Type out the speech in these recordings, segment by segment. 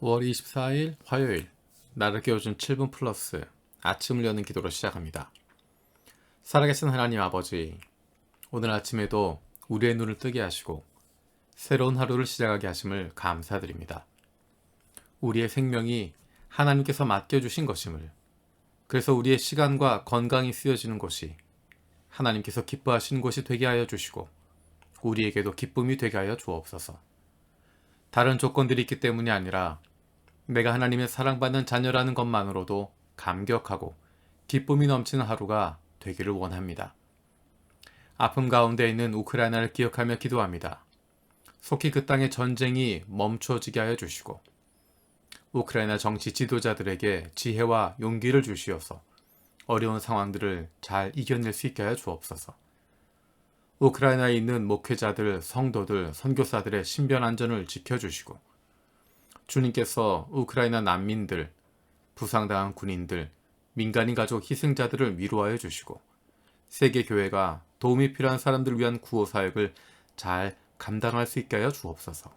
5월 24일 화요일, 나를 깨워준 7분 플러스 아침을 여는 기도로 시작합니다. 살아계신 하나님 아버지, 오늘 아침에도 우리의 눈을 뜨게 하시고 새로운 하루를 시작하게 하심을 감사드립니다. 우리의 생명이 하나님께서 맡겨주신 것임을, 그래서 우리의 시간과 건강이 쓰여지는 곳이 하나님께서 기뻐하시는 곳이 되게 하여 주시고 우리에게도 기쁨이 되게 하여 주옵소서. 다른 조건들이 있기 때문이 아니라 내가 하나님의 사랑받는 자녀라는 것만으로도 감격하고 기쁨이 넘치는 하루가 되기를 원합니다. 아픔 가운데 있는 우크라이나를 기억하며 기도합니다. 속히 그 땅의 전쟁이 멈춰지게 하여 주시고 우크라이나 정치 지도자들에게 지혜와 용기를 주시어서 어려운 상황들을 잘 이겨낼 수 있게 하여 주옵소서. 우크라이나에 있는 목회자들, 성도들, 선교사들의 신변 안전을 지켜주시고 주님께서 우크라이나 난민들, 부상당한 군인들, 민간인 가족 희생자들을 위로하여 주시고 세계 교회가 도움이 필요한 사람들을 위한 구호 사역을 잘 감당할 수 있게 하여 주옵소서.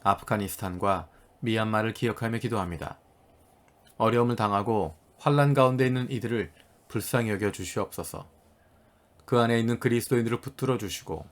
아프가니스탄과 미얀마를 기억하며 기도합니다. 어려움을 당하고 환난 가운데 있는 이들을 불쌍히 여겨 주시옵소서. 그 안에 있는 그리스도인들을 붙들어 주시고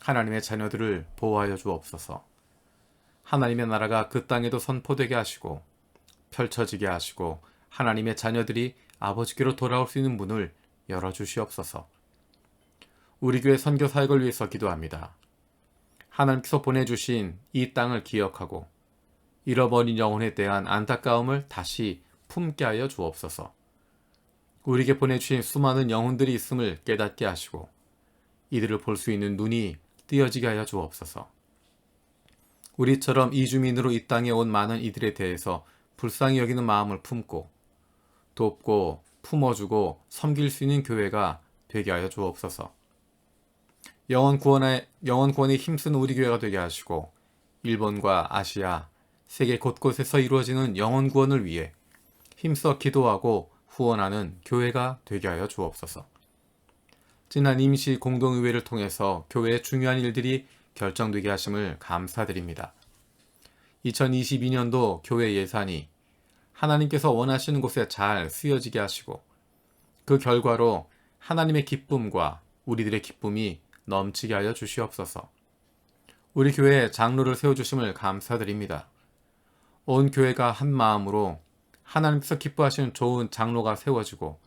하나님의 자녀들을 보호하여 주옵소서. 하나님의 나라가 그 땅에도 선포되게 하시고 펼쳐지게 하시고 하나님의 자녀들이 아버지께로 돌아올 수 있는 문을 열어주시옵소서. 우리 교회 선교 사역을 위해서 기도합니다. 하나님께서 보내주신 이 땅을 기억하고 잃어버린 영혼에 대한 안타까움을 다시 품게 하여 주옵소서. 우리에게 보내주신 수많은 영혼들이 있음을 깨닫게 하시고 이들을 볼 수 있는 눈이 띄어지게 하여 주옵소서. 우리처럼 이주민으로 이 땅에 온 많은 이들에 대해서 불쌍히 여기는 마음을 품고 돕고 품어주고 섬길 수 있는 교회가 되게 하여 주옵소서. 영혼 구원에 힘쓰는 우리 교회가 되게 하시고 일본과 아시아, 세계 곳곳에서 이루어지는 영혼 구원을 위해 힘써 기도하고 후원하는 교회가 되게 하여 주옵소서. 지난 임시 공동의회를 통해서 교회의 중요한 일들이 결정되게 하심을 감사드립니다. 2022년도 교회 예산이 하나님께서 원하시는 곳에 잘 쓰여지게 하시고 그 결과로 하나님의 기쁨과 우리들의 기쁨이 넘치게 하여 주시옵소서. 우리 교회에 장로를 세워주심을 감사드립니다. 온 교회가 한 마음으로 하나님께서 기뻐하시는 좋은 장로가 세워지고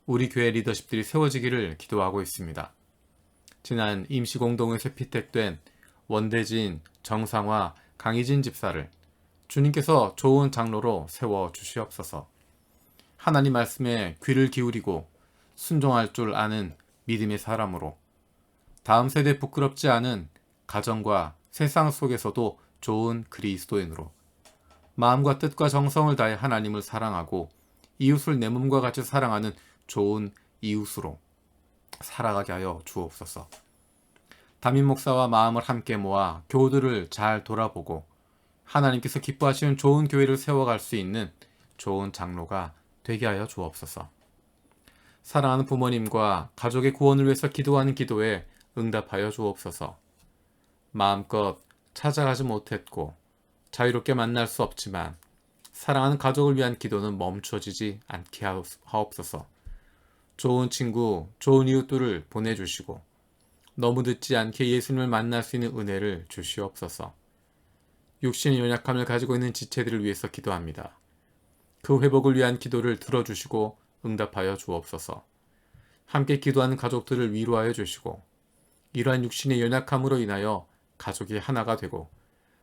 우리 교회 리더십들이 세워지기를 기도하고 있습니다. 지난 임시공동에서 피택된 원대진, 정상화, 강희진 집사를 주님께서 좋은 장로로 세워주시옵소서. 하나님 말씀에 귀를 기울이고 순종할 줄 아는 믿음의 사람으로 다음 세대에 부끄럽지 않은 가정과 세상 속에서도 좋은 그리스도인으로 마음과 뜻과 정성을 다해 하나님을 사랑하고 이웃을 내 몸과 같이 사랑하는 좋은 이웃으로 살아가게 하여 주옵소서. 담임 목사와 마음을 함께 모아 교우들을 잘 돌아보고 하나님께서 기뻐하시는 좋은 교회를 세워갈 수 있는 좋은 장로가 되게 하여 주옵소서. 사랑하는 부모님과 가족의 구원을 위해서 기도하는 기도에 응답하여 주옵소서. 마음껏 찾아가지 못했고 자유롭게 만날 수 없지만 사랑하는 가족을 위한 기도는 멈춰지지 않게 하옵소서. 좋은 친구, 좋은 이웃들을 보내주시고 너무 늦지 않게 예수님을 만날 수 있는 은혜를 주시옵소서. 육신의 연약함을 가지고 있는 지체들을 위해서 기도합니다. 그 회복을 위한 기도를 들어주시고 응답하여 주옵소서. 함께 기도하는 가족들을 위로하여 주시고 이러한 육신의 연약함으로 인하여 가족이 하나가 되고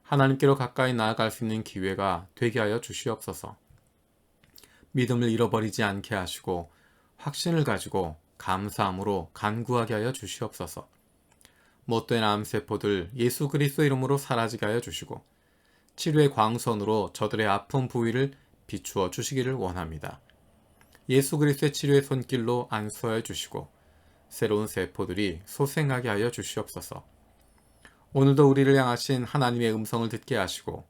하나님께로 가까이 나아갈 수 있는 기회가 되게 하여 주시옵소서. 믿음을 잃어버리지 않게 하시고 확신을 가지고 감사함으로 간구하게 하여 주시옵소서. 못된 암세포들 예수 그리스도 이름으로 사라지게 하여 주시고 치료의 광선으로 저들의 아픈 부위를 비추어 주시기를 원합니다. 예수 그리스도의 치료의 손길로 안수하여 주시고 새로운 세포들이 소생하게 하여 주시옵소서. 오늘도 우리를 향하신 하나님의 음성을 듣게 하시고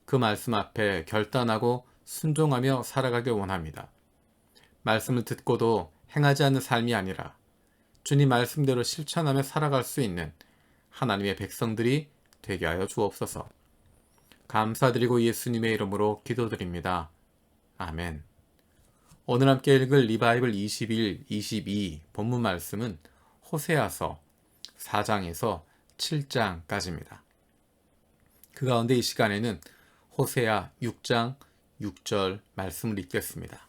그 말씀 앞에 결단하고 순종하며 살아가길 원합니다. 말씀을 듣고도 행하지 않는 삶이 아니라 주님 말씀대로 실천하며 살아갈 수 있는 하나님의 백성들이 되게 하여 주옵소서. 감사드리고 예수님의 이름으로 기도드립니다. 아멘. 오늘 함께 읽을 리바이블 21, 22 본문 말씀은 호세아서 4장에서 7장까지입니다. 그 가운데 이 시간에는 호세아 6장 6절 말씀을 읽겠습니다.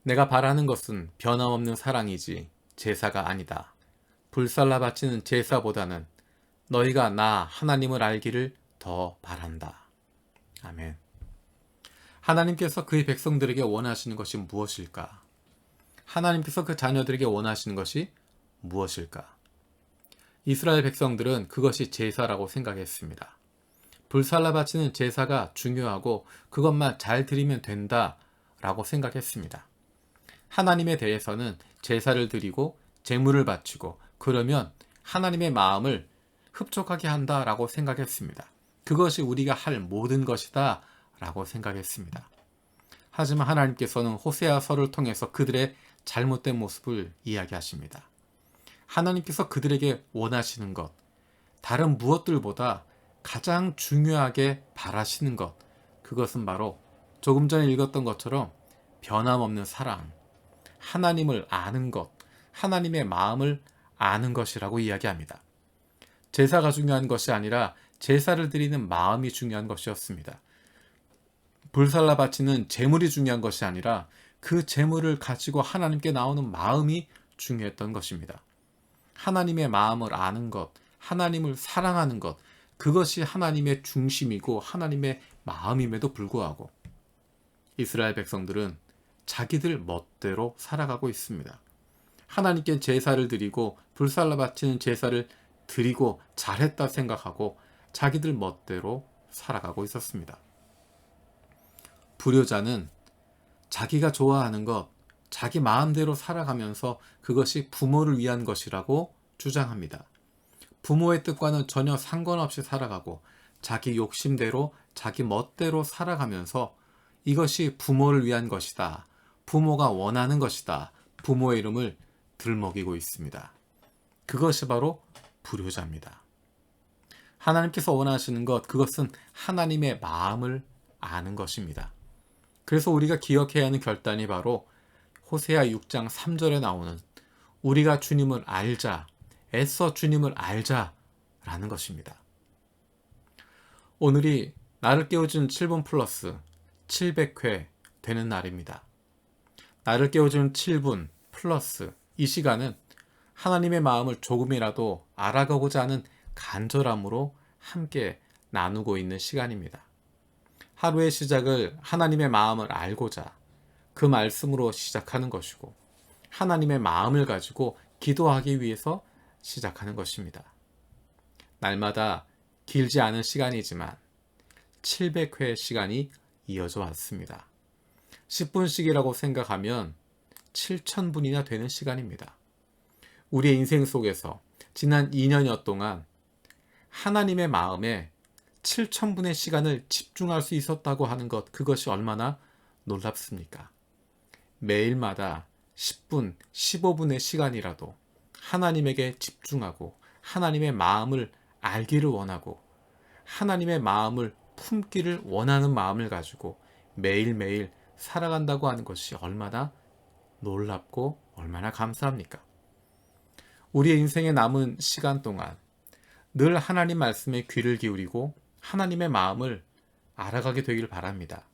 내가 바라는 것은 변함없는 사랑이지 제사가 아니다. 불살라 바치는 제사보다는 너희가 나 하나님을 알기를 더 바란다. 아멘. 하나님께서 그의 백성들에게 원하시는 것이 무엇일까? 하나님께서 그 자녀들에게 원하시는 것이 무엇일까? 이스라엘 백성들은 그것이 제사라고 생각했습니다. 불살라 바치는 제사가 중요하고 그것만 잘 드리면 된다라고 생각했습니다. 하나님에 대해서는 제사를 드리고 제물을 바치고 그러면 하나님의 마음을 흡족하게 한다라고 생각했습니다. 그것이 우리가 할 모든 것이다 라고 생각했습니다. 하지만 하나님께서는 호세아서를 통해서 그들의 잘못된 모습을 이야기하십니다. 하나님께서 그들에게 원하시는 것, 다른 무엇들보다 가장 중요하게 바라시는 것, 그것은 바로 조금 전에 읽었던 것처럼 변함없는 사랑, 하나님을 아는 것, 하나님의 마음을 아는 것이라고 이야기합니다. 제사가 중요한 것이 아니라 제사를 드리는 마음이 중요한 것이었습니다. 불살라 바치는 제물이 중요한 것이 아니라 그 제물을 가지고 하나님께 나오는 마음이 중요했던 것입니다. 하나님의 마음을 아는 것, 하나님을 사랑하는 것, 그것이 하나님의 중심이고 하나님의 마음임에도 불구하고 이스라엘 백성들은 자기들 멋대로 살아가고 있습니다. 하나님께 제사를 드리고 불살라 바치는 제사를 드리고 잘했다 생각하고 자기들 멋대로 살아가고 있었습니다. 불효자는 자기가 좋아하는 것, 자기 마음대로 살아가면서 그것이 부모를 위한 것이라고 주장합니다. 부모의 뜻과는 전혀 상관없이 살아가고 자기 욕심대로 자기 멋대로 살아가면서 이것이 부모를 위한 것이다. 부모가 원하는 것이다. 부모의 이름을 들먹이고 있습니다. 그것이 바로 불효자입니다. 하나님께서 원하시는 것, 그것은 하나님의 마음을 아는 것입니다. 그래서 우리가 기억해야 하는 결단이 바로 호세아 6장 3절에 나오는 우리가 주님을 알자, 애써 주님을 알자라는 것입니다. 오늘이 나를 깨워주는 7분 플러스 700회 되는 날입니다. 나를 깨워주는 7분 플러스 이 시간은 하나님의 마음을 조금이라도 알아가고자 하는 간절함으로 함께 나누고 있는 시간입니다. 하루의 시작을 하나님의 마음을 알고자 그 말씀으로 시작하는 것이고 하나님의 마음을 가지고 기도하기 위해서 시작하는 것입니다. 날마다 길지 않은 시간이지만 700회의 시간이 이어져 왔습니다. 10분씩이라고 생각하면 7,000분이나 되는 시간입니다. 우리의 인생 속에서 지난 2년여 동안 하나님의 마음에 7,000분의 시간을 집중할 수 있었다고 하는 것, 그것이 얼마나 놀랍습니까? 매일마다 10분, 15분의 시간이라도 하나님에게 집중하고 하나님의 마음을 알기를 원하고 하나님의 마음을 품기를 원하는 마음을 가지고 매일매일 살아간다고 하는 것이 얼마나 놀랍고 얼마나 감사합니까? 우리의 인생에 남은 시간 동안 늘 하나님 말씀에 귀를 기울이고 하나님의 마음을 알아가게 되길 바랍니다.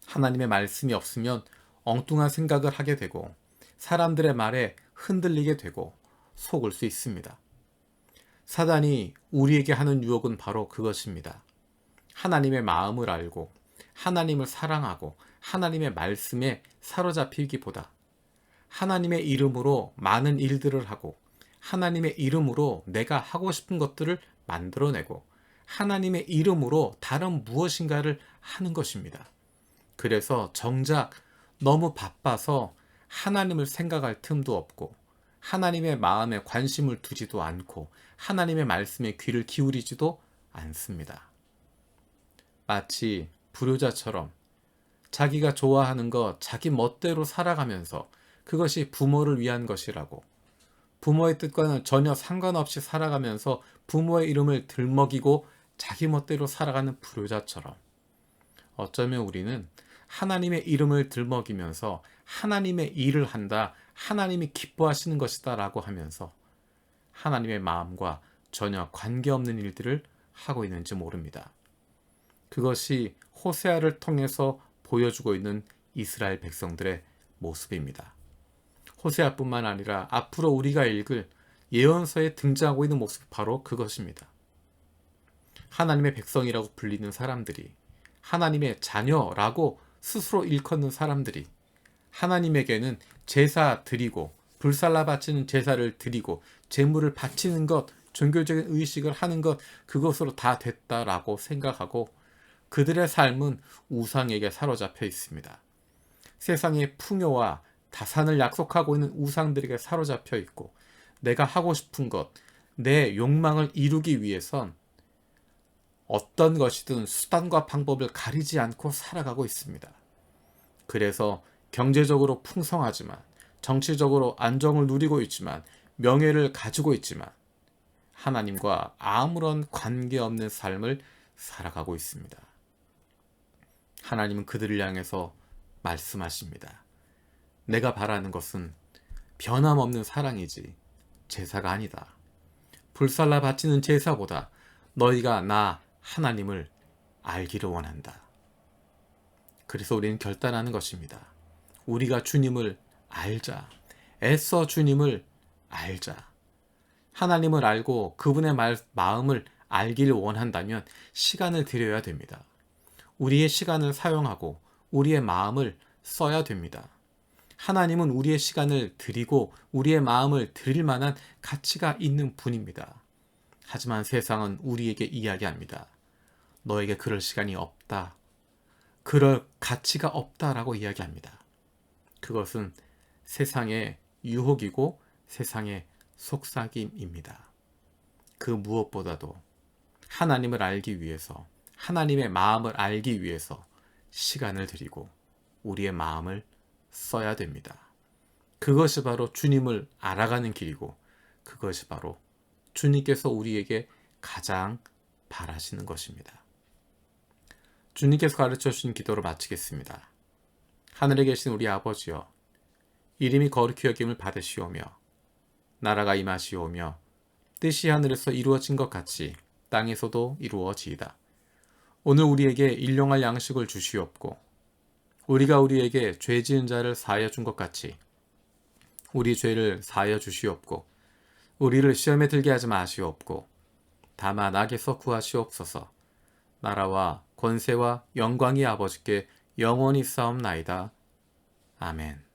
하나님의 말씀이 없으면 엉뚱한 생각을 하게 되고 사람들의 말에 흔들리게 되고 속을 수 있습니다. 사단이 우리에게 하는 유혹은 바로 그것입니다. 하나님의 마음을 알고 하나님을 사랑하고 하나님의 말씀에 사로잡히기보다 하나님의 이름으로 많은 일들을 하고 하나님의 이름으로 내가 하고 싶은 것들을 만들어내고 하나님의 이름으로 다른 무엇인가를 하는 것입니다. 그래서 정작 너무 바빠서 하나님을 생각할 틈도 없고 하나님의 마음에 관심을 두지도 않고 하나님의 말씀에 귀를 기울이지도 않습니다. 마치 불효자처럼 자기가 좋아하는 것, 자기 멋대로 살아가면서 그것이 부모를 위한 것이라고 부모의 뜻과는 전혀 상관없이 살아가면서 부모의 이름을 들먹이고 자기 멋대로 살아가는 불효자처럼 어쩌면 우리는 하나님의 이름을 들먹이면서 하나님의 일을 한다, 하나님이 기뻐하시는 것이다 라고 하면서 하나님의 마음과 전혀 관계없는 일들을 하고 있는지 모릅니다. 그것이 호세아를 통해서 보여주고 있는 이스라엘 백성들의 모습입니다. 호세아뿐만 아니라 앞으로 우리가 읽을 예언서에 등장하고 있는 모습이 바로 그것입니다. 하나님의 백성이라고 불리는 사람들이, 하나님의 자녀라고 스스로 일컫는 사람들이 하나님에게는 제사 드리고 불살라 바치는 제사를 드리고 제물을 바치는 것, 종교적인 의식을 하는 것, 그것으로 다 됐다라고 생각하고 그들의 삶은 우상에게 사로잡혀 있습니다. 세상의 풍요와 다산을 약속하고 있는 우상들에게 사로잡혀 있고 내가 하고 싶은 것, 내 욕망을 이루기 위해선 어떤 것이든 수단과 방법을 가리지 않고 살아가고 있습니다. 그래서 경제적으로 풍성하지만, 정치적으로 안정을 누리고 있지만, 명예를 가지고 있지만 하나님과 아무런 관계없는 삶을 살아가고 있습니다. 하나님은 그들을 향해서 말씀하십니다. 내가 바라는 것은 변함없는 사랑이지 제사가 아니다. 불살라 바치는 제사보다 너희가 나 하나님을 알기를 원한다. 그래서 우리는 결단하는 것입니다. 우리가 주님을 알자. 애써 주님을 알자. 하나님을 알고 그분의 마음을 알기를 원한다면 시간을 들여야 됩니다. 우리의 시간을 사용하고 우리의 마음을 써야 됩니다. 하나님은 우리의 시간을 드리고 우리의 마음을 드릴 만한 가치가 있는 분입니다. 하지만 세상은 우리에게 이야기합니다. 너에게 그럴 시간이 없다. 그럴 가치가 없다라고 이야기합니다. 그것은 세상의 유혹이고 세상의 속삭임입니다. 그 무엇보다도 하나님을 알기 위해서, 하나님의 마음을 알기 위해서 시간을 들이고 우리의 마음을 써야 됩니다. 그것이 바로 주님을 알아가는 길이고 그것이 바로 주님께서 우리에게 가장 바라시는 것입니다. 주님께서 가르쳐 주신 기도를 마치겠습니다. 하늘에 계신 우리 아버지여, 이름이 거룩히 여김을 받으시오며 나라가 임하시오며 뜻이 하늘에서 이루어진 것 같이 땅에서도 이루어지이다. 오늘 우리에게 일용할 양식을 주시옵고 우리가 우리에게 죄 지은 자를 사하여 준 것 같이 우리 죄를 사하여 주시옵고 우리를 시험에 들게 하지 마시옵고 다만 악에서 구하시옵소서. 나라와 권세와 영광이 아버지께 영원히 싸움나이다. 아멘.